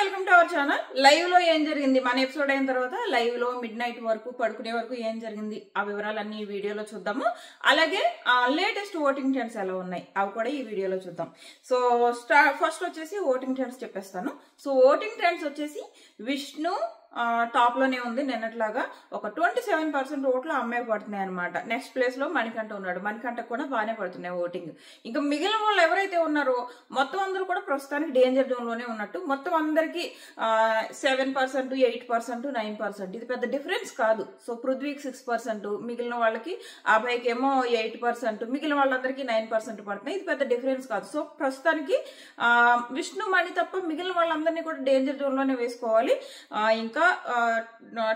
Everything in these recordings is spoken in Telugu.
Welcome to our channel. Live లో ఏం జరిగింది, మన ఎపిసోడ్ అయిన తర్వాత లైవ్ లో మిడ్ నైట్ వరకు పడుకునే వరకు ఏం జరిగింది ఆ వివరాలన్నీ ఈ వీడియోలో చూద్దాము. అలాగే లేటెస్ట్ ఓటింగ్ ట్రెండ్స్ ఎలా ఉన్నాయి అవి కూడా ఈ వీడియోలో చూద్దాం. సో ఫస్ట్ వచ్చేసి ఓటింగ్ ట్రెండ్స్ చెప్పేస్తాను. సో ఓటింగ్ ట్రెండ్స్ వచ్చేసి విష్ణు టాప్ లోనే ఉంది. నిన్నట్లాగా ఒక 27% ఓట్లు అమ్మాయి పడుతున్నాయి అనమాట. నెక్స్ట్ ప్లేస్ లో మణికంఠ ఉన్నాడు. మణికంఠ కూడా బాగానే పడుతున్నాయి ఓటింగ్. ఇంకా మిగిలిన వాళ్ళు ఎవరైతే ఉన్నారో మొత్తం అందరూ కూడా ప్రస్తుతానికి డేంజర్ జోన్ లోనే ఉన్నట్టు. మొత్తం అందరికి 7%, 8%, 9%. ఇది పెద్ద డిఫరెన్స్ కాదు. సో పృథ్వీకి 6%, మిగిలిన వాళ్ళకి అభయ్కి ఏమో 8%, మిగిలిన వాళ్ళందరికీ 9% పడుతున్నాయి. ఇది పెద్ద డిఫరెన్స్ కాదు. సో ప్రస్తుతానికి విష్ణు మణి తప్ప మిగిలిన వాళ్ళందరినీ కూడా డేంజర్ జోన్ లోనే వేసుకోవాలి. ఇంకా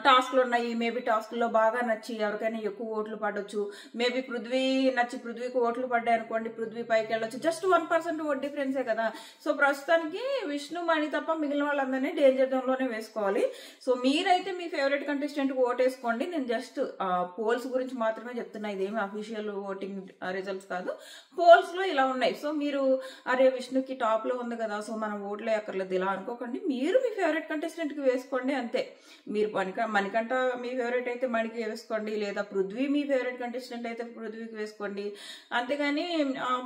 టాస్క్లు ఉన్నాయి. మేబీ టాస్క్లో బాగా నచ్చి ఎవరికైనా ఎక్కువ ఓట్లు పడవచ్చు. మేబీ పృథ్వీ నచ్చి పృథ్వీకి ఓట్లు పడ్డాయి అనుకోండి, పృథ్వీ పైకి వెళ్ళొచ్చు. జస్ట్ 1% ఓట్ డిఫరెన్సే కదా. సో ప్రస్తుతానికి విష్ణు మణి తప్ప మిగిలిన వాళ్ళందరినీ డేంజర్ జోన్ లోనే వేసుకోవాలి. సో మీరైతే మీ ఫేవరెట్ కంటెస్టెంట్ ఓట్ వేసుకోండి. నేను జస్ట్ పోల్స్ గురించి మాత్రమే చెప్తున్నా. ఇదేమి అఫీషియల్ ఓటింగ్ రిజల్ట్స్ కాదు. పోల్స్ లో ఇలా ఉన్నాయి. సో మీరు అరే విష్ణుకి టాప్ లో ఉంది కదా, సో మనం ఓట్లే అక్కర్లేదు ఇలా అనుకోకండి. మీరు మీ ఫేవరెట్ కంటెస్టెంట్ కి వేసుకోండి అంతే. మీరు మణికంఠ మీ ఫేవరెట్ అయితే మణికి వేసుకోండి, లేదా పృథ్వీ మీ ఫేవరెట్ కంటెస్టెంట్ అయితే పృథ్వీకి వేసుకోండి. అంతేగాని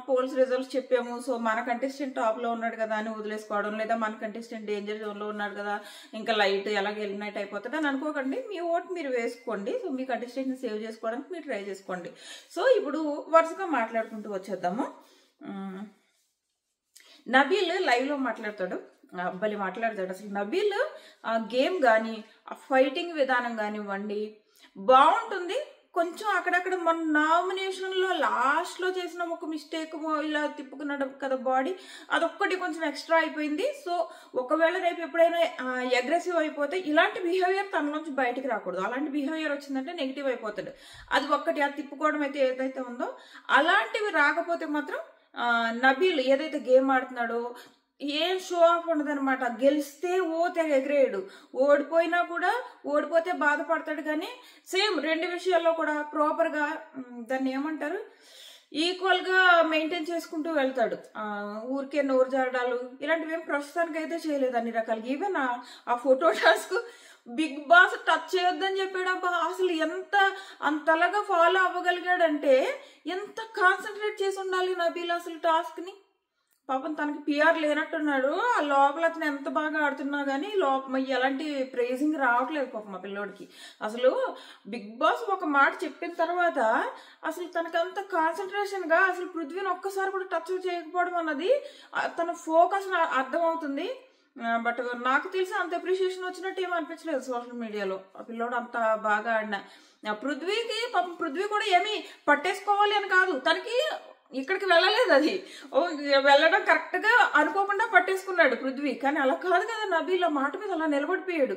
పోల్స్ రిజల్ట్స్ చెప్పాము సో మన కంటెస్టెంట్ టాప్ లో ఉన్నాడు కదా అని వదిలేసుకోవడం, లేదా మన కంటెస్టెంట్ డేంజర్ జోన్ లో ఉన్నాడు కదా ఇంకా లైట్ ఎలాగ ఎలిమినేట్ అయిపోతుంది అని అనుకోకండి. మీ ఓట్ మీరు వేసుకోండి. సో మీ కంటెస్టెంట్ ని సేవ్ చేసుకోవడానికి మీరు ట్రై చేసుకోండి. సో ఇప్పుడు వరుసగా మాట్లాడుకుంటూ వచ్చేద్దాము. నబీల్ లైవ్ లో మాట్లాడతాడు, అబ్బాయి మాట్లాడతాడు. అసలు నబీల్ ఆ గేమ్ కానీ ఆ ఫైటింగ్ విధానం కానివ్వండి బాగుంటుంది. కొంచెం అక్కడక్కడ మన నామినేషన్ లో లాస్ట్ లో చేసిన ఒక మిస్టేక్, ఇలా తిప్పుకున్నాడు కదా బాడీ, అదొక్కటి కొంచెం ఎక్స్ట్రా అయిపోయింది. సో ఒకవేళ రేపు ఎప్పుడైనా అగ్రెసివ్ అయిపోతే ఇలాంటి బిహేవియర్ తన నుంచి బయటికి రాకూడదు. అలాంటి బిహేవియర్ వచ్చిందంటే నెగిటివ్ అయిపోతాడు. అది ఒక్కటి, అది తిప్పుకోవడం అయితే ఏదైతే ఉందో అలాంటివి రాకపోతే మాత్రం నబీల్ ఏదైతే గేమ్ ఆడుతున్నాడో ఏం షో ఆఫ్ ఉండదు అనమాట. గెలిస్తే తెగ ఎగిరేయడు, ఓడిపోయినా కూడా ఓడిపోతే బాధపడతాడు. కానీ సేమ్ రెండు విషయాల్లో కూడా ప్రాపర్ గా దాన్ని ఏమంటారు ఈక్వల్ గా మెయింటైన్ చేసుకుంటూ వెళ్తాడు. ఊరికే నోరు జారడాలు ఇలాంటివి ఏం ప్రస్తుతానికి అయితే చేయలేదు అన్ని రకాలు. ఈవెన్ ఆ photo task Bigg Boss touch చేయొద్దని చెప్పాడు. అసలు అంతలాగా ఫాలో అవ్వగలిగాడంటే ఎంత కాన్సన్ట్రేట్ చేసి ఉండాలి నబీల్ అసలు టాస్క్ ని. పాపం తనకి పిఆర్ లేనట్టున్నాడు. ఆ లోపల అతను ఎంత బాగా ఆడుతున్నా గానీ ఎలాంటి ప్రైజింగ్ రావట్లేదు పాపం మా పిల్లోడికి. అసలు బిగ్ బాస్ ఒక మాట చెప్పిన తర్వాత అసలు తనకంత కాన్సన్ట్రేషన్ గా అసలు పృథ్వీని ఒక్కసారి కూడా టచ్ చేయకపోవడం అన్నది తన ఫోకస్ అర్థమవుతుంది. బట్ నాకు తెలిసి అంత అప్రిషియేషన్ వచ్చినట్టు ఏమీ అనిపించలేదు సోషల్ మీడియాలో. ఆ పిల్లోడు అంత బాగా ఆడిన పృథ్వీకి పాపం పృథ్వీ కూడా ఏమీ పట్టేసుకోవాలి అని కాదు, తనకి ఇక్కడికి వెళ్ళలేదు. అది వెళ్ళడం కరెక్ట్ గా అనుకోకుండా పట్టేసుకున్నాడు పృథ్వీ. కానీ అలా కాదు కదా నబీల్, ఆ మాట మీద అలా నిలబడిపోయాడు.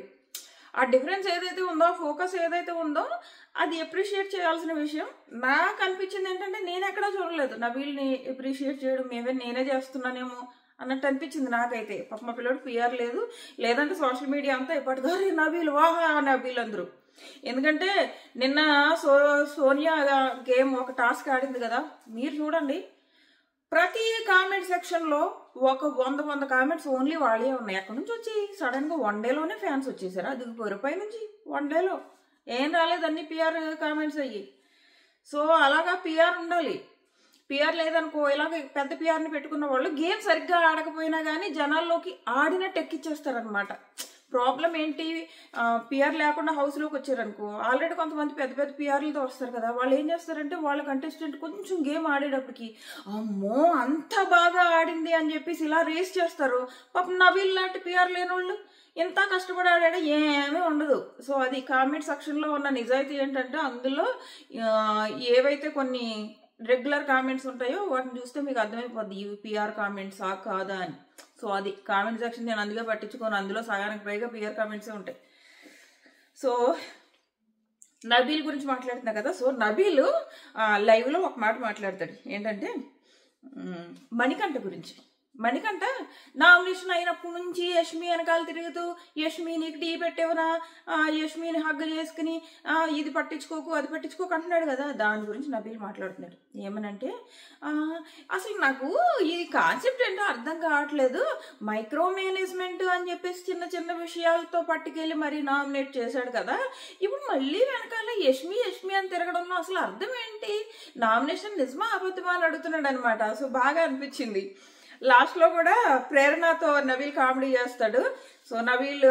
ఆ డిఫరెన్స్ ఏదైతే ఉందో, ఫోకస్ ఏదైతే ఉందో అది అప్రిషియేట్ చేయాల్సిన విషయం. నాకు అనిపించింది ఏంటంటే నేను ఎక్కడా చూడలేదు నబీల్ని అప్రిషియేట్ చేయడం, నేనే చేస్తున్నానేమో అన్నట్టు అనిపించింది నాకైతే. పాప మా పిల్లడు పిఆర్ లేదు, లేదంటే సోషల్ మీడియా అంతా ఇప్పటిదారి నబీల్ వాహా నబీల్ అందరూ. ఎందుకంటే నిన్న సోనియా గేమ్ ఒక టాస్క్ ఆడింది కదా, మీరు చూడండి ప్రతి కామెంట్ సెక్షన్ లో ఒక 100 కామెంట్స్ ఓన్లీ వాళ్ళే ఉన్నాయి. అక్కడ నుంచి వచ్చి సడన్ గా 1 డేలోనే ఫ్యాన్స్ వచ్చేసారు. అది పొరపై నుంచి 1 డేలో ఏం రాలేదు, అన్ని పిఆర్ కామెంట్స్ అయ్యి. సో అలాగా పిఆర్ ఉండాలి. పిఆర్ లేదనుకో, ఇలాగ పెద్ద పిఆర్ని పెట్టుకున్న వాళ్ళు గేమ్ సరిగ్గా ఆడకపోయినా కానీ జనాల్లోకి ఆడినట్టు ఎక్కిచ్చేస్తారనమాట. ప్రాబ్లం ఏంటి, పిఆర్ లేకుండా హౌస్ లోకి వచ్చారనుకో, ఆల్రెడీ కొంతమంది పెద్ద పెద్ద పిఆర్లతో వస్తారు కదా, వాళ్ళు ఏం చేస్తారంటే వాళ్ళ కంటెస్టెంట్ కొంచెం గేమ్ ఆడేటప్పటికి అమ్మో అంత బాగా ఆడింది అని చెప్పేసి ఇలా రేస్ చేస్తారు. పాపం నబీల్ లాంటి పిఆర్ లేని వాళ్ళు ఎంత కష్టపడి ఆడాడో ఏమీ ఉండదు. సో అది కామెంట్ సెక్షన్ లో ఉన్న నిజాయితీ ఏంటంటే అందులో ఏవైతే కొన్ని రెగ్యులర్ కామెంట్స్ ఉంటాయో వాటిని చూస్తే మీకు అర్థమైపోద్ది ఇవి పిఆర్ కామెంట్సా కాదా అని. సో అది కామెంట్ సెక్షన్ నేను అందుకే పట్టించుకోను. అందులో సగానికి పైగా పిఆర్ కామెంట్సే ఉంటాయి. సో నబీల్ గురించి మాట్లాడుతున్నా కదా. సో నబీల్ లైవ్ లో ఒక మాట మాట్లాడతాడు ఏంటంటే మణికంఠ గురించి. మణికంఠ నామినేషన్ అయినప్పటి నుంచి యష్మి వెనకాల తిరుగుతూ యష్మి నీకు టీ పెట్టేవనా, యష్మిని హగ్ చేసుకుని ఇది పట్టించుకోకు అది పట్టించుకోకు అంటున్నాడు కదా, దాని గురించి నబీల్ మాట్లాడుతున్నాడు. ఏమనంటే అసలు నాకు ఈ కాన్సెప్ట్ ఏంటో అర్థం కావట్లేదు, మైక్రో మేనేజ్మెంట్ అని చెప్పేసి చిన్న చిన్న విషయాలతో పట్టుకెళ్ళి మరి నామినేట్ చేశాడు కదా, ఇప్పుడు మళ్ళీ వెనకాల యష్మి యష్మి అని తిరగడంలో అసలు అర్థం ఏంటి, నామినేషన్ నిజమా అబద్ధమా అని అడుగుతున్నాడు అనమాట. సో బాగా అనిపించింది. లాస్ట్ లో కూడా ప్రేరణతో నబీల్ కామెడీ చేస్తాడు. సో నబీల్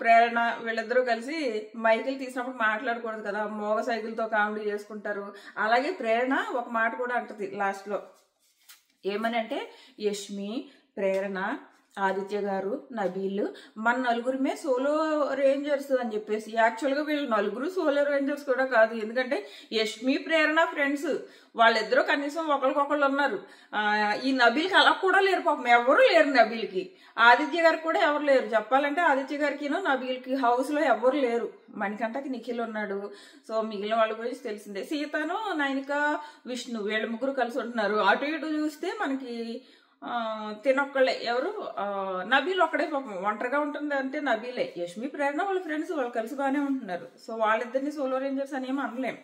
ప్రేరణ వీళ్ళిద్దరూ కలిసి మైకిల్ తీసినప్పుడు మాట్లాడకూడదు కదా, మోగ సైకిల్తో కామెడీ చేసుకుంటారు. అలాగే ప్రేరణ ఒక మాట కూడా అంటది లాస్ట్ లో, ఏమని అంటే యష్మి, ప్రేరణ, ఆదిత్య గారు, నబీల్ మన నలుగురిమే సోలో రేంజర్స్ అని చెప్పేసి. యాక్చువల్గా వీళ్ళు నలుగురు సోలో రేంజర్స్ కూడా కాదు, ఎందుకంటే యష్మి, ప్రేరణ ఫ్రెండ్స్, వాళ్ళిద్దరూ కనీసం ఒకరికొకళ్ళు ఉన్నారు. ఈ నబీల్కి అలా కూడా లేరు, పాపం ఎవరు లేరు నబీల్కి. ఆదిత్య గారికి కూడా ఎవరు లేరు. చెప్పాలంటే ఆదిత్య గారికి నబీల్కి హౌస్లో ఎవరు లేరు. మణికంఠకి నిఖిల్ ఉన్నాడు. సో మిగిలిన వాళ్ళ గురించి తెలిసిందే. సీతను, నైనిక, విష్ణు వీళ్ళ ముగ్గురు కలిసి ఉంటున్నారు. అటు ఇటు చూస్తే మనకి తినొక్కళ్ళే, ఎవరు నబీల్ ఒక్కడే పాపం ఒంటరిగా ఉంటుంది అంటే నబీలే. యష్మి, ప్రేరణ వాళ్ళ ఫ్రెండ్స్, వాళ్ళు కలిసి బాగానే ఉంటున్నారు. సో వాళ్ళిద్దరిని సోలో రేంజర్స్ అని ఏమీ అనలేం.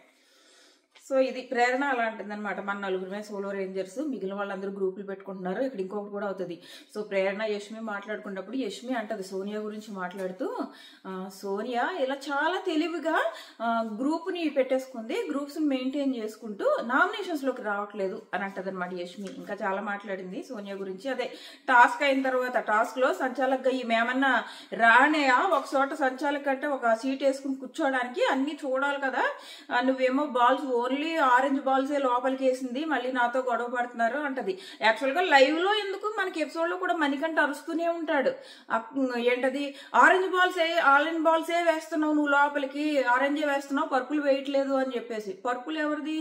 సో ఇది ప్రేరణ అలాంటిది అనమాట, మన నలుగురిమే సోలో రేంజర్స్, మిగిలిన వాళ్ళందరూ గ్రూపులు పెట్టుకుంటున్నారు. ఇక్కడ ఇంకొకటి కూడా అవుతుంది. సో ప్రేరణ యష్మి మాట్లాడుకున్నప్పుడు యష్మి అంటది సోనియా గురించి మాట్లాడుతూ, సోనియా ఇలా చాలా తెలివిగా గ్రూప్ని పెట్టేసుకుంది, గ్రూప్స్ని మెయింటైన్ చేసుకుంటూ నామినేషన్స్లోకి రావట్లేదు అని అంటది అనమాట యష్మి. ఇంకా చాలా మాట్లాడింది సోనియా గురించి. అదే టాస్క్ అయిన తర్వాత టాస్క్లో సంచాలకుగా ఈమెమన్నా రానేయా, ఒక చోట సంచాలక్ అంటే ఒక సీట్ వేసుకుని కూర్చోడానికి, అన్ని చూడాలి కదా, నువ్వేమో బాల్స్ ఓన్లీ ఆరెంజ్ బాల్సే లోపలికి వేసింది, మళ్ళీ నాతో గొడవ పడుతున్నారు అంటది. యాక్చువల్గా లైవ్ లో ఎందుకు మనకి ఎపిసోడ్ లో కూడా మణికంఠ అరుస్తూనే ఉంటాడు, ఏంటది ఆరెంజ్ బాల్సే వేస్తున్నావు నువ్వు, లోపలికి ఆరెంజే వేస్తున్నావు, పర్పుల్ వేయట్లేదు అని చెప్పేసి. పర్పుల్ ఎవరిది,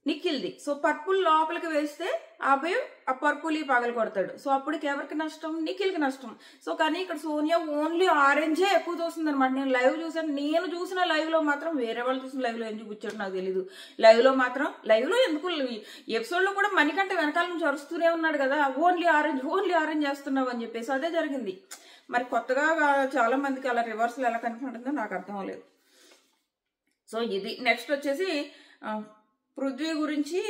నిఖిల్ది. సో పర్పుల్ లోపలికి వేస్తే అభయ్ ఆ పర్పుల్ పగలు కొడతాడు. సో అప్పటికి ఎవరికి నష్టం, నిఖిల్కి నష్టం. సో కానీ ఇక్కడ సోనియా ఓన్లీ ఆరెంజే ఎక్కువ చూస్తుంది అనమాట. నేను లైవ్ చూసాను, నేను చూసిన లైవ్ లో మాత్రం, వేరే వాళ్ళు చూసిన లైవ్ లో ఎందుకు కూర్చోడు నాకు తెలీదు, లైవ్ లో మాత్రం ఎందుకు ఎపిసోడ్ లో కూడా మణికంఠ వెనకాల నుంచి అరుస్తూనే ఉన్నాడు కదా, ఓన్లీ ఆరెంజ్ చేస్తున్నావు అని చెప్పేసి. అదే జరిగింది. మరి కొత్తగా చాలా మందికి అలా రివర్సల్ ఎలా కనిపించిందో నాకు అర్థం అవ్వలేదు. సో ఇది నెక్స్ట్ వచ్చేసి పృథ్వీ గురించి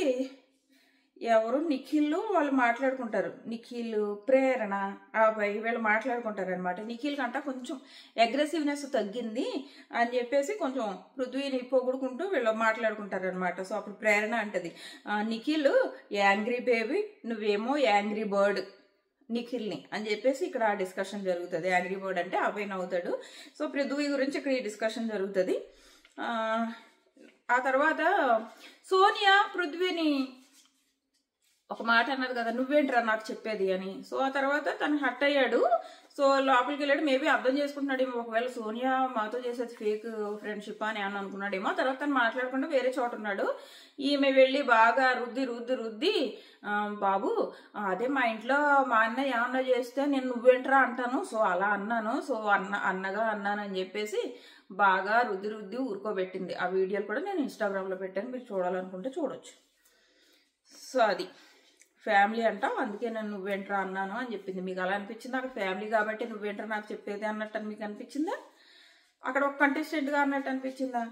ఎవరు నిఖిల్ వాళ్ళు మాట్లాడుకుంటారు. నిఖిల్, ప్రేరణ, అబ్బాయి వీళ్ళు మాట్లాడుకుంటారు అనమాట. నిఖిల్ కంట కొంచెం అగ్రెసివ్నెస్ తగ్గింది అని చెప్పేసి కొంచెం పృథ్వీని పొగుడుకుంటూ వీళ్ళు మాట్లాడుకుంటారు అనమాట. సో అప్పుడు ప్రేరణ అంటది, నిఖిల్ యాంగ్రీ బేబీ, నువ్వేమో యాంగ్రీ బర్డ్ నిఖిల్ని అని చెప్పేసి ఇక్కడ ఆ డిస్కషన్ జరుగుతుంది. యాంగ్రీ బర్డ్ అంటే అబ్బాయి నవ్వుతాడు. సో పృథ్వీ గురించి ఇక్కడ ఈ డిస్కషన్ జరుగుతుంది. ఆ తర్వాత సోనియా పృథ్వీని ఒక మాట అన్నది కదా, నువ్వేంట్రా నాకు చెప్పేది అని. సో ఆ తర్వాత తను హట్ అయ్యాడు. సో లోపలికి వెళ్ళాడు. మేబీ అర్థం చేసుకుంటున్నాడేమో, ఒకవేళ సోనియా మాతో చేసేది ఫేక్ ఫ్రెండ్షిప్ అని అనుకున్నాడేమో. తర్వాత తను మాట్లాడకుండా వేరే చోట ఉన్నాడు. ఈమె వెళ్ళి బాగా రుద్ది బాబు అదే మా ఇంట్లో మా అన్న ఏమన్నా చేస్తే నేను నువ్వేంట్రా అంటాను, సో అలా అన్నాను, సో అన్నగా అన్నాను అని చెప్పేసి బాగా రుద్ది ఊరుకోబెట్టింది. ఆ వీడియోలు కూడా నేను ఇన్స్టాగ్రామ్లో పెట్టాను, మీరు చూడాలనుకుంటే చూడొచ్చు. సో అది ఫ్యామిలీ అంటావు, అందుకే నేను నువ్వేంట్రా అన్నాను అని చెప్పింది. మీకు అలా అనిపించింది అక్కడ ఫ్యామిలీ కాబట్టి నువ్వేంట్రా నాకు చెప్పేది అన్నట్టు అని మీకు అనిపించిందా, అక్కడ ఒక కంటెస్టెంట్గా అన్నట్టు అనిపించిందా?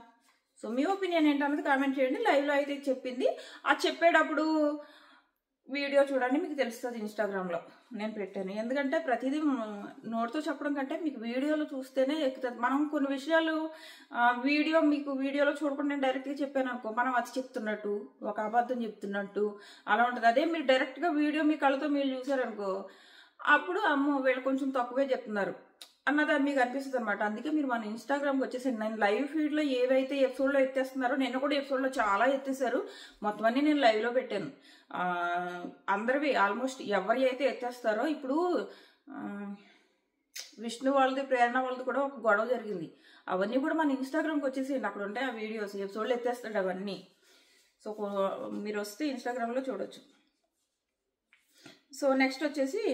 సో మీ ఒపీనియన్ ఏంటన్నది కామెంట్ చేయండి. లైవ్లో అయితే చెప్పింది, ఆ చెప్పేటప్పుడు వీడియో చూడండి, మీకు తెలుస్తుంది. ఇన్స్టాగ్రామ్లో నేను పెట్టాను. ఎందుకంటే ప్రతిదీ నోట్తో చెప్పడం కంటే మీకు వీడియోలో చూస్తేనే ఎక్కుతుంది. మనం కొన్ని విషయాలు మీకు వీడియోలో చూడకుండా నేను డైరెక్ట్గా చెప్పాను అనుకో, మనం అది చెప్తున్నట్టు, ఒక అబద్ధం చెప్తున్నట్టు అలా ఉంటుంది. అదే మీరు డైరెక్ట్గా వీడియో మీ కళ్ళతో మీరు చూసారనుకో, అప్పుడు అమ్మో వీళ్ళు కొంచెం తక్కువే చెప్తున్నారు అన్నది మీకు అనిపిస్తుంది అనమాట. అందుకే మీరు మన ఇన్స్టాగ్రామ్కి వచ్చేసండి. నేను లైవ్ ఫీడ్లో ఏవైతే ఎపిసోడ్లో ఎత్తేస్తున్నారో, నేను కూడా ఎపిసోడ్లో చాలా ఎత్తేసారు, మొత్తం అన్నీ నేను లైవ్లో పెట్టాను. అందరివి ఆల్మోస్ట్ ఎవరి అయితే ఎత్తేస్తారో, ఇప్పుడు విష్ణు వాళ్ళది, ప్రేరణ వాళ్ళది కూడా ఒక గొడవ జరిగింది. అవన్నీ కూడా మన ఇన్స్టాగ్రామ్కి వచ్చేసేయండి, అక్కడ ఉంటాయి ఆ వీడియోస్, ఎపిసోడ్లో ఎత్తేస్తాడు అవన్నీ. సో మీరు వస్తే ఇన్స్టాగ్రామ్లో చూడొచ్చు. సో నెక్స్ట్ వచ్చేసి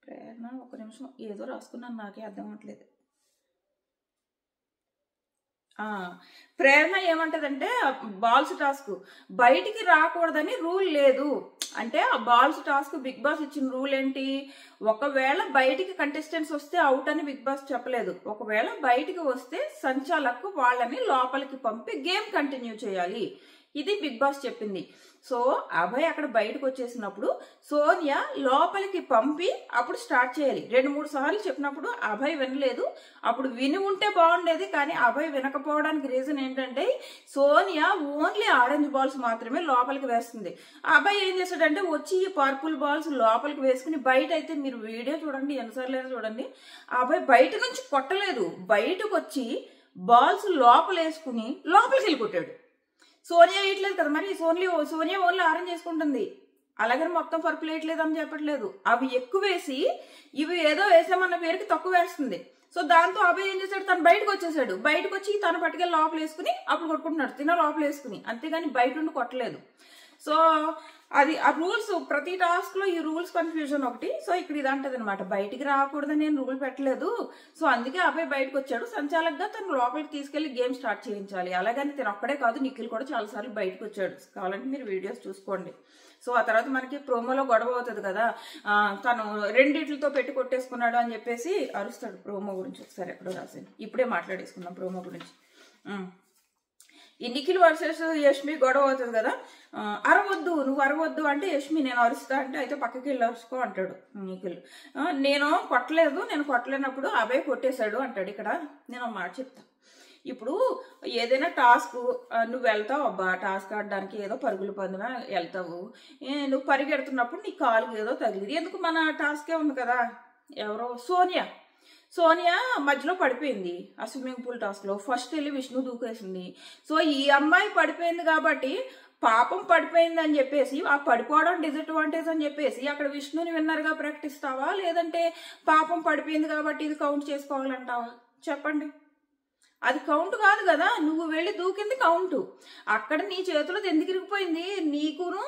ప్రేరణ, ఒక నిమిషం ఏదో రాసుకున్నాను నాకే అర్థం అవ్వట్లేదు. ఆ ప్రేరణ ఏమంటదంటే బాల్స్ టాస్క్ బయటికి రాకూడదని రూల్ లేదు. అంటే ఆ బాల్స్ టాస్క్ బిగ్ బాస్ ఇచ్చిన రూల్ ఏంటి, ఒకవేళ బయటికి కంటెస్టెంట్స్ వస్తే అవుట్ అని బిగ్ బాస్ చెప్పలేదు. ఒకవేళ బయటికి వస్తే సంచాలకు వాళ్ళని లోపలికి పంపి గేమ్ కంటిన్యూ చేయాలి, ఇది బిగ్ బాస్ చెప్పింది. సో అభయ్ అక్కడ బయటకు వచ్చేసినప్పుడు సోనియా లోపలికి పంపి అప్పుడు స్టార్ట్ చేయాలి. 2-3 సార్లు చెప్పినప్పుడు అభయ్ వినలేదు. అప్పుడు విని ఉంటే బాగుండేది, కానీ అభయ్ వినకపోవడానికి రీజన్ ఏంటంటే సోనియా ఓన్లీ ఆరెంజ్ బాల్స్ మాత్రమే లోపలికి వేస్తుంది. అభయ్ ఏం చేశాడంటే వచ్చి ఈ పర్పుల్ బాల్స్ లోపలికి వేసుకుని, బయట అయితే మీరు వీడియో చూడండి, ఎన్నిసార్లు అయినా చూడండి, అభయ్ బయట నుంచి కొట్టలేదు, బయటకు వచ్చి బాల్స్ లోపల వేసుకుని లోపలికి వెళ్ళి కొట్టాడు. సోనియా వేయట్లేదు కదా, మరి సోనియా ఓన్లీ ఆరెంజ్ చేసుకుంటుంది, అలాగని మొత్తం పర్పుల్ వేయట్లేదు అని చెప్పట్లేదు. అవి ఎక్కువ వేసి ఇవి ఏదో వేసామన్న పేరుకి తక్కువ వేస్తుంది. సో దాంతో అభయ్ ఏం చేశాడు, తను బయటకు వచ్చేసాడు. బయటకు వచ్చి తన పట్టుకెళ్ళి లోపల వేసుకుని అప్పుడు కొట్టుకుంటున్నాడు, తిన లోపల వేసుకుని, అంతేగాని బయట ఉండి కొట్టలేదు. సో అది ఆ రూల్స్, ప్రతి టాస్క్ లో ఈ రూల్స్ కన్ఫ్యూజన్ ఒకటి. సో ఇక్కడ ఇది అంటది అనమాట, బయటికి రాకూడదని నేను రూల్ పెట్టలేదు, సో అందుకే అబ్బాయి బయటకు వచ్చాడు, సంచాలకుగా తను లోపలికి తీసుకెళ్లి గేమ్ స్టార్ట్ చేయించాలి. అలాగని తను ఒక్కడే కాదు, నిఖిల్ కూడా చాలాసార్లు బయటకు వచ్చాడు, కావాలంటే మీరు వీడియోస్ చూసుకోండి. సో ఆ తర్వాత మనకి ప్రోమోలో గొడవ అవుతుంది కదా, తను రెండిట్లతో పెట్టి కొట్టేసుకున్నాడు అని చెప్పేసి అరుస్తాడు. ప్రోమో గురించి ఒకసారి ఎక్కడో రాశాను, ఇప్పుడే మాట్లాడేసుకున్నాం ప్రోమో గురించి. ఈ నిఖిల్ వర్సెస్ యష్మి గొడవ అవుతుంది కదా, అరవద్దు నువ్వు అరవద్దు అంటే యష్మి నేను అరుస్తా అంటే అయితే పక్కకి వెళ్ళి అరుచుకో అంటాడు నిఖిల్. నేను కొట్టలేనప్పుడు అభయ్ కొట్టేశాడు అంటాడు. ఇక్కడ నేను మాట చెప్తా, ఇప్పుడు ఏదైనా టాస్క్ నువ్వు వెళ్తావు అబ్బా, టాస్క్ ఆడడానికి ఏదో పరుగుల పందున వెళ్తావు, నువ్వు పరిగెడుతున్నప్పుడు నీ కాలుకి ఏదో తగిలింది, ఎందుకు మన టాస్కే ఉంది కదా, ఎవరో సోనియా మధ్యలో పడిపోయింది ఆ స్విమ్మింగ్ పూల్ టాస్క్ లో, ఫస్ట్ వెళ్ళి విష్ణు దూకేసింది. సో ఈ అమ్మాయి పడిపోయింది కాబట్టి పాపం పడిపోయింది అని చెప్పేసి, ఆ పడిపోవడం డిసడ్వాంటేజ్ అని చెప్పేసి అక్కడ విష్ణుని విన్నర్గా ప్రకటిస్తావా, లేదంటే పాపం పడిపోయింది కాబట్టి ఇది కౌంట్ చేసుకోవాలంటావా చెప్పండి. అది కౌంట్ కాదు కదా, నువ్వు వెళ్ళి దూకింది కౌంటు. అక్కడ నీ చేతిలో ఎందుకు ఇరిగిపోయింది, నీకును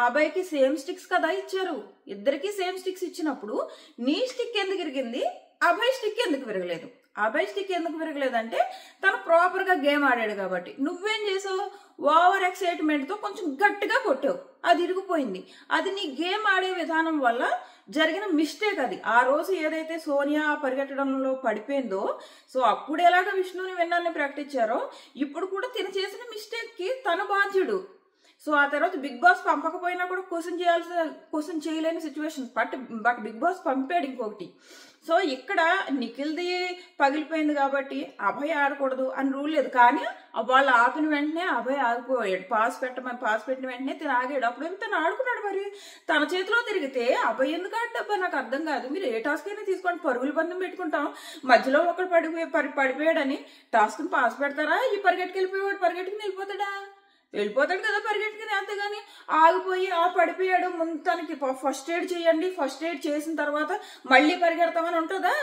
అబ్బాయికి సేమ్ స్టిక్స్ కదా ఇచ్చారు, ఇద్దరికి సేమ్ స్టిక్స్ ఇచ్చినప్పుడు నీ స్టిక్ ఎందుకు ఇరిగింది, అభయ్ స్టిక్ ఎందుకు విరగలేదు? అభయ్ స్టిక్ ఎందుకు విరగలేదంటే తను ప్రాపర్ గా గేమ్ ఆడాడు కాబట్టి. నువ్వేం చేసావు, ఓవర్ ఎక్సైట్మెంట్ తో కొంచెం గట్టిగా కొట్టావు, అది ఇరిగిపోయింది. అది నీ గేమ్ ఆడే విధానం వల్ల జరిగిన మిస్టేక్ అది. ఆ రోజు ఏదైతే సోనియా పరిగెట్టడంలో పడిపోయిందో, సో అప్పుడు ఎలాగ విష్ణుని విన్నాన్ని ప్రకటించారో, ఇప్పుడు కూడా తిను చేసిన మిస్టేక్ కి తను బాధ్యుడు. సో ఆ తర్వాత బిగ్ బాస్ పంపకపోయినా కూడా క్వశ్చన్ చేయలేని సిచ్యువేషన్, బట్ బిగ్ బాస్ పంపాడు ఇంకొకటి. సో ఇక్కడ నిఖిల్ది పగిలిపోయింది కాబట్టి అభయ్ ఆడకూడదు అని రూల్ లేదు, కానీ వాళ్ళు ఆపిన వెంటనే అభయ్ ఆగిపోయాడు. పాస్ పెట్టిన వెంటనే తను ఆగాడు. అప్పుడు తను ఆడుకున్నాడు. మరి తన చేతిలో తిరిగితే అభయ్ ఎందుకు ఆడబ్బా, నాకు అర్థం కాదు. మీరు ఏ టాస్క్ అయినా తీసుకోండి, పరుగుల బంధం పెట్టుకుంటాం, మధ్యలో ఒకడు పడిపోయాడని టాస్క్ పాస్ పెడతారా? ఈ పరిగెట్టుకెళ్ళిపోయాడు, పరిగెట్టుకుని వెళ్ళిపోతాడు కదా పరిగెట్టుకుని, అంతేగాని ఆగిపోయి పడిపోయాడు ముందు తనకి ఫస్ట్ ఎయిడ్ చేయండి, ఫస్ట్ ఎయిడ్ చేసిన తర్వాత మళ్ళీ పరిగెడతామని ఉంటుందా?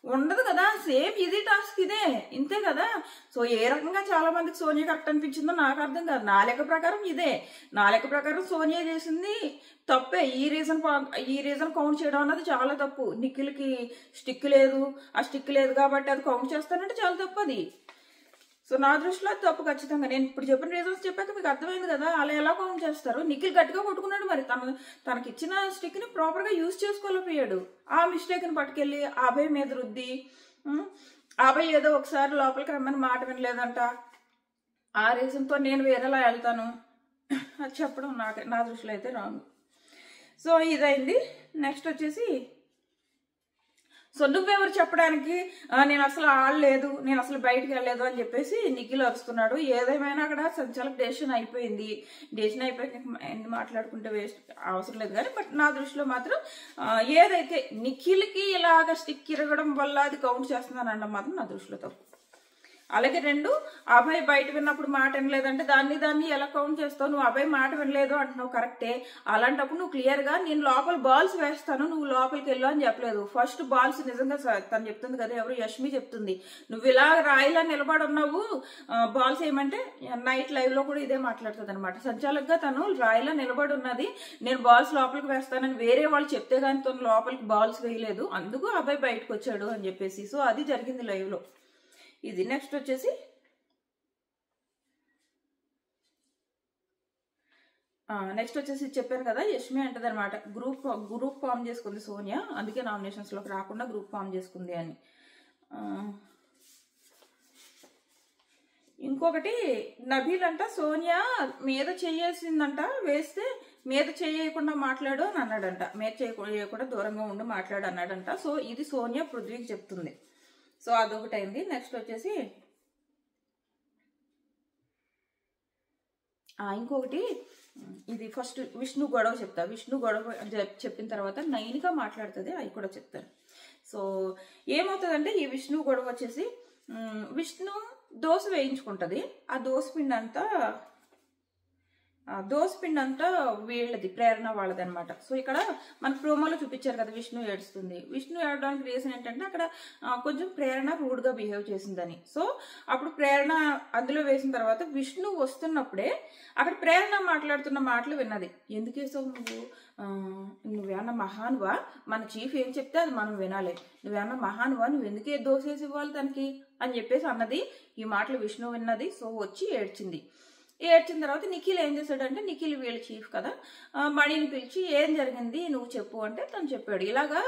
ఉండదు కదా. సేమ్ ఇది టాస్క్, ఇదే ఇంతే కదా. సో ఏ రకంగా చాలా మందికి సోనియా కరెక్ట్ అనిపించిందో నాకు అర్థం కాదు. నా లెక్క ప్రకారం ఇదే, నా లెక్క ప్రకారం సోనియా చేసింది తప్పే. ఈ రీజన్ కౌంట్ చేయడం అన్నది చాలా తప్పు. నిఖిల్కి స్టిక్ లేదు, ఆ స్టిక్ లేదు కాబట్టి అది కౌంట్ చేస్తానంటే చాలా తప్పు అది. సో నా దృష్టిలో అది తప్పు ఖచ్చితంగా. నేను ఇప్పుడు చెప్పిన రీజన్స్ చెప్పాక మీకు అర్థమైంది కదా, అలా ఎలా కౌంట్ చేస్తారు. నిఖిల్ గట్టిగా కొట్టుకున్నాడు, మరి తనకి ఇచ్చిన స్టిక్ ని ప్రాపర్ గా యూజ్ చేసుకోలేకపోయాడు. ఆ మిస్టేక్ ని పట్టుకెళ్ళి అభయ్ మీద రుద్ది, అభయ్ ఏదో ఒకసారి లోపలికి రమ్మని మాట వినలేదంట, ఆ రీజన్ తో నేను వేరేలా వెళ్తాను అది చెప్పడం నా దృష్టిలో అయితే రాంగ్. సో ఇదైంది. నెక్స్ట్ వచ్చేసి, సో నువ్వెవరు చెప్పడానికి నేను అసలు ఆడలేదు, నేను అసలు బయటకు వెళ్ళలేదు అని చెప్పేసి నిఖిల్ అరుస్తున్నాడు. ఏదేమైనా అక్కడ సంచాలక డెసిషన్ అయిపోయింది. డెసిషన్ అయిపోయి మాట్లాడుకుంటే వేస్ట్, అవసరం లేదు. కానీ బట్ నా దృష్టిలో మాత్రం ఏదైతే నిఖిల్కి ఇలాగ స్టిక్ ఇరగడం వల్ల అది కౌంట్ చేస్తుందని అనడం మాత్రం నా దృష్టిలో తప్పు. అలాగే రెండు, అభయ్ బయట విన్నప్పుడు మాట వినలేదంటే దాన్ని ఎలా కౌంట్ చేస్తావు? నువ్వు అభయ్ మాట వినలేదు అంటున్నావు కరెక్టే, అలాంటప్పుడు నువ్వు క్లియర్ గా నేను లోపల బాల్స్ వేస్తాను, నువ్వు లోపలికి వెళ్ళు అని చెప్పలేదు. ఫస్ట్ బాల్స్ నిజంగా తను చెప్తుంది కదా, ఎవరు యష్మి చెప్తుంది, నువ్వు ఇలా రాయిలా నిలబడి ఉన్నావు బాల్స్ ఏమంటే, నైట్ లైవ్ లో కూడా ఇదే మాట్లాడుతుంది అనమాట. సంచాలకుగా తను రాయిలా నిలబడి ఉన్నది, నేను బాల్స్ లోపలికి వేస్తానని వేరే వాళ్ళు చెప్తే గానీ తను లోపలికి బాల్స్ వేయలేదు, అందుకు అభయ్ బయటకు వచ్చాడు అని చెప్పేసి. సో అది జరిగింది లైవ్ లో. ఇది నెక్స్ట్ వచ్చేసి నెక్స్ట్ వచ్చేసి చెప్పాను కదా, యష్మి అంటది అనమాట, గ్రూప్ ఫామ్ చేసుకుంది సోనియా, అందుకే నామినేషన్స్లోకి రాకుండా గ్రూప్ ఫామ్ చేసుకుంది అని. ఇంకొకటి నబీల్ అంట సోనియా మీద చేయేసిందంట, వేస్తే మీద చేయకుండా మాట్లాడు అని అన్నాడంట, మీద చేయకుండా దూరంగా ఉండి మాట్లాడు అన్నాడంట. సో ఇది సోనియా పృథ్వీకి చెప్తుంది. సో అదొకటి అయింది. నెక్స్ట్ వచ్చేసి ఇంకొకటి, ఇది ఫస్ట్ విష్ణు గొడవ చెప్తా. విష్ణు గొడవ చెప్పిన తర్వాత నైనిక మాట్లాడుతుంది, అవి కూడా చెప్తాను. సో ఏమవుతుందంటే ఈ విష్ణు గొడవ వచ్చేసి విష్ణు దోశ వేయించుకుంటుంది. ఆ దోసపిండి అంతా వీళ్ళది, ప్రేరణ వాళ్ళది అనమాట. సో ఇక్కడ మన ప్రోమోలో చూపించారు కదా విష్ణు ఏడుస్తుంది. విష్ణు ఏడడానికి రీజన్ ఏంటంటే అక్కడ కొంచెం ప్రేరణ రూడ్గా బిహేవ్ చేసిందని. సో అప్పుడు ప్రేరణ అందులో వేసిన తర్వాత విష్ణు వస్తున్నప్పుడే అక్కడ ప్రేరణ మాట్లాడుతున్న మాటలు విన్నది. ఎందుకు వేసావు నువ్వేమన్నా మహానువా, మన చీఫ్ ఏం చెప్తే అది మనం వినాలి, నువ్వేమన్నా మహానువా, నువ్వు ఎందుకే దోశ వేసి ఇవ్వాలి తనకి అని చెప్పేసి అన్నది. ఈ మాటలు విష్ణు విన్నది. సో వచ్చి ఏడ్చింది. ఏడ్చిన తర్వాత నిఖిల్ ఏం చేశాడంటే, నిఖిల్ వీళ్ళ చీఫ్ కదా, మణిని పిలిచి ఏం జరిగింది నువ్వు చెప్పు అంటే తను చెప్పాడు. ఇలాగా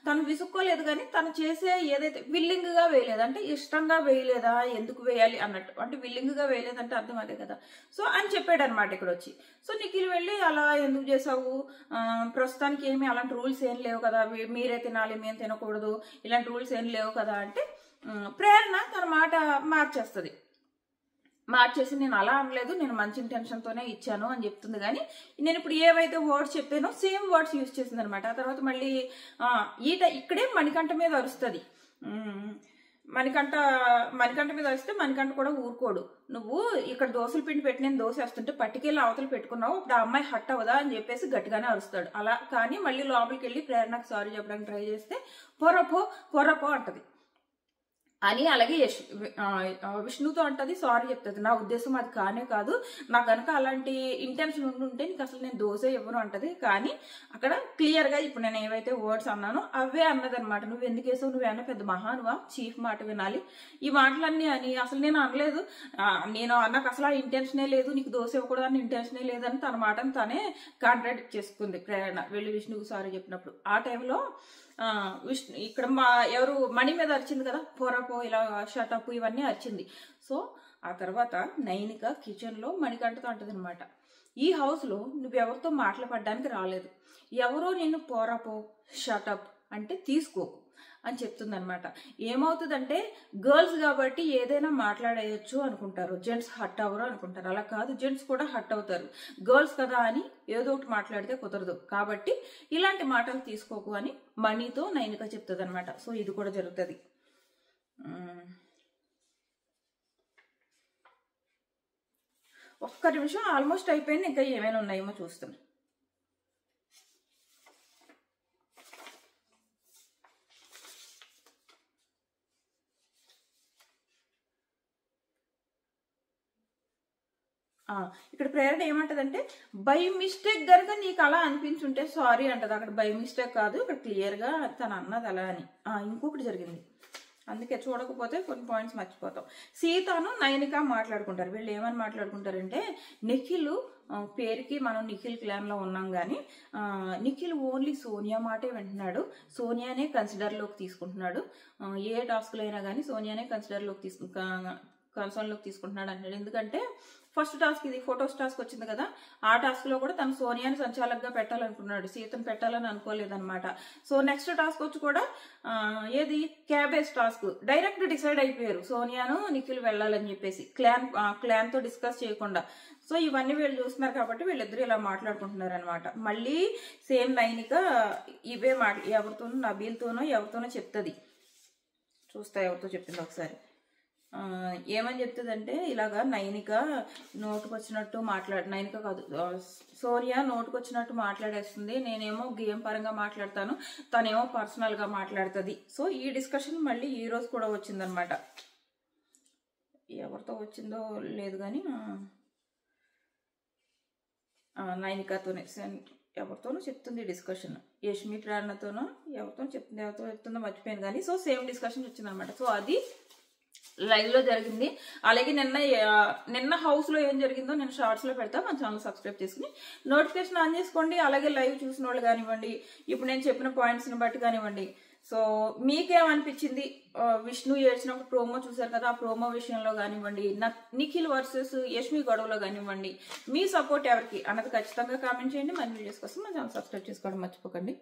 తను విసుక్కోలేదు, కానీ తను చేసే ఏదైతే విల్లింగ్గా వేయలేదు, అంటే ఇష్టంగా వేయలేదా, ఎందుకు వేయాలి అన్నట్టు, అంటే విల్లింగ్గా వేయలేదంటే అర్థం అదే కదా. సో అని చెప్పాడు అనమాట ఇక్కడ వచ్చి. సో నిఖిల్ వెళ్ళి అలా ఎందుకు చేసావు, ప్రస్తుతానికి ఏమి అలాంటి రూల్స్ ఏం లేవు కదా, మీరే తినాలి మేము తినకూడదు, ఇలాంటి రూల్స్ ఏం లేవు కదా అంటే ప్రేరణ తన మాట మార్చేసి నేను అలా అనలేదు, నేను మంచి ఇంటెన్షన్తోనే ఇచ్చాను అని చెప్తుంది. కానీ నేను ఇప్పుడు ఏవైతే వర్డ్స్ చెప్పానో సేమ్ వర్డ్స్ యూజ్ చేసింది అనమాట. ఆ తర్వాత మళ్ళీ ఇక్కడే మణికంఠ మీద అరుస్తుంది. మణికంఠ మీద వస్తే మణికంఠ కూడా ఊరుకోడు. నువ్వు ఇక్కడ దోశల పిండి పెట్టి నేను దోశ వేస్తుంటే పట్టుకెళ్ళి అవతలు పెట్టుకున్నావు, ఇప్పుడు ఆ అమ్మాయి హట్ అవ్వదా అని చెప్పేసి గట్టిగానే అరుస్తాడు. అలా కానీ మళ్ళీ లోపలికి వెళ్ళి ప్రేరణకు సారీ చెప్పడానికి ట్రై చేస్తే పొరపో అంటది అని. అలాగే విష్ణుతో అంటది, సారీ చెప్తుంది, నా ఉద్దేశం అది కానే కాదు, నాకు కనుక అలాంటి ఇంటెన్షన్ ఉండుంటే నీకు అసలు నేను దోశ ఇవ్వను అంటది. కానీ అక్కడ క్లియర్ గా ఇప్పుడు నేను ఏవైతే వర్డ్స్ అన్నానో అవే అన్నదనమాట. నువ్వు ఎందుకు వేసావు, నువ్వేనా పెద్ద మహానువా, చీఫ్ మాట వినాలి, ఈ మాటలన్నీ అని అసలు నేను అనలేదు, నాకు అసలు ఆ ఇంటెన్షనే లేదు, నీకు దోశ ఇవ్వకూడదు అని ఇంటెన్షనే లేదని తన మాటను తానే కాంట్రాడిక్ట్ చేసుకుంది ప్రేరణ వెళ్ళి విష్ణుకు సారీ చెప్పినప్పుడు. ఆ టైంలో విష్ణు ఇక్కడ ఎవరు మణి మీద అరిచింది కదా, పొరపో ఇలా షటప్ ఇవన్నీ అరిచింది. సో ఆ తర్వాత నైనిక కిచెన్లో మణికంఠతో అంటది అనమాట, ఈ హౌస్లో నువ్వెవరితో మాట్లాడడానికి రాలేదు, ఎవరో నిన్ను పొరపో షటప్ అంటే తీసుకోకు అని చెప్తుంది అనమాట. ఏమవుతుందంటే గర్ల్స్ కాబట్టి ఏదైనా మాట్లాడేయచ్చు అనుకుంటారు, జెంట్స్ హట్ అవ్వరు అనుకుంటారు. అలా కాదు, జెంట్స్ కూడా హట్ అవుతారు. గర్ల్స్ కదా అని ఏదో ఒకటి మాట్లాడితే కుదరదు, కాబట్టి ఇలాంటి మాటలు తీసుకోకు అని మణితో నైనిక చెప్తుంది అనమాట. సో ఇది కూడా జరుగుతుంది. ఒక్క నిమిషం, ఆల్మోస్ట్ అయిపోయింది, ఇంకా ఏమైనా ఉన్నాయేమో చూస్తాం. ఇక్కడ ప్రేరణ ఏమంటదంటే, బై మిస్టేక్ కనుక నీకు అలా అనిపించుంటే సారీ అంటది. అక్కడ బై మిస్టేక్ కాదు, ఇక్కడ క్లియర్ గా తను అన్నది అలా అని. ఇంకొకటి జరిగింది, అందుకే చూడకపోతే కొన్ని పాయింట్స్ మర్చిపోతాం. సీతను నయనిక మాట్లాడుకుంటారు. వీళ్ళు ఏమని మాట్లాడుకుంటారంటే, నిఖిల్ పేరుకి మనం నిఖిల్ క్లాన్ లో ఉన్నాం కానీ నిఖిల్ ఓన్లీ సోనియా మాటే వింటున్నాడు, సోనియానే కన్సిడర్లోకి తీసుకుంటున్నాడు, ఏ టాస్క్లో అయినా కానీ సోనియానే కన్సర్న్లోకి తీసుకుంటున్నాడు అంటాడు. ఎందుకంటే ఫస్ట్ టాస్క్ ఇది ఫొటోస్ టాస్క్ వచ్చింది కదా, ఆ టాస్క్ లో కూడా తను సోనియాని సంచాలకుగా పెట్టాలనుకున్నాడు, సీతను పెట్టాలని అనుకోలేదన్నమాట. సో నెక్స్ట్ టాస్క్ వచ్చి కూడా ఏది క్యాబేజ్ టాస్క్, డైరెక్ట్ డిసైడ్ అయిపోయారు సోనియాను నిఖిల్ వెళ్ళాలని చెప్పేసి, క్లాన్ తో డిస్కస్ చేయకుండా. సో ఇవన్నీ వీళ్ళు చూస్తున్నారు కాబట్టి వీళ్ళిద్దరు ఇలా మాట్లాడుకుంటున్నారు అనమాట. మళ్ళీ సేమ్ నైనిక ఇవే ఎవరితోనో నబీల్తోనో ఎవరితోనో చెప్తుంది, చూస్తా ఎవరితో చెప్పింది ఒకసారి. ఏమని చెప్తుందంటే, ఇలాగా నైనిక నోటుకొచ్చినట్టు నైనిక కాదు సోనియా నోటుకొచ్చినట్టు మాట్లాడేస్తుంది, నేనేమో గేమ్ పరంగా మాట్లాడతాను, తనేమో పర్సనల్ గా మాట్లాడుతుంది. సో ఈ డిస్కషన్ మళ్ళీ ఈ రోజు కూడా వచ్చిందనమాట. ఎవరితో వచ్చిందో లేదు కానీ నైనికతోనే ఎవరితోనో చెప్తుంది డిస్కషన్, యష్మి ప్రేరణతోనో ఎవరితో చెప్తుందో మర్చిపోయాను కానీ. సో సేమ్ డిస్కషన్ వచ్చిందనమాట. సో అది లైవ్ లో జరిగింది. అలాగే నిన్న హౌస్ లో ఏం జరిగిందో నేను షార్ట్స్ లో పెడతా, మన ఛానల్ సబ్స్క్రైబ్ చేసుకుని నోటిఫికేషన్ ఆన్ చేసుకోండి. అలాగే లైవ్ చూసిన వాళ్ళు కానివ్వండి, ఇప్పుడు నేను చెప్పిన పాయింట్స్ ని బట్టి కానివ్వండి. సో మీకేమనిపించింది? విష్ణు ఏడ్చినప్పుడు ప్రోమో చూసారు కదా, ఆ ప్రోమో విషయంలో కానివ్వండి, నిఖిల్ వర్సెస్ యష్మి గొడవలో కానివ్వండి, మీ సపోర్ట్ ఎవరికి అన్నది ఖచ్చితంగా కామెంట్ చేయండి. మన వీడియోస్ కోసం మన ఛానల్ సబ్స్క్రైబ్ చేసుకోవడం మర్చిపోకండి.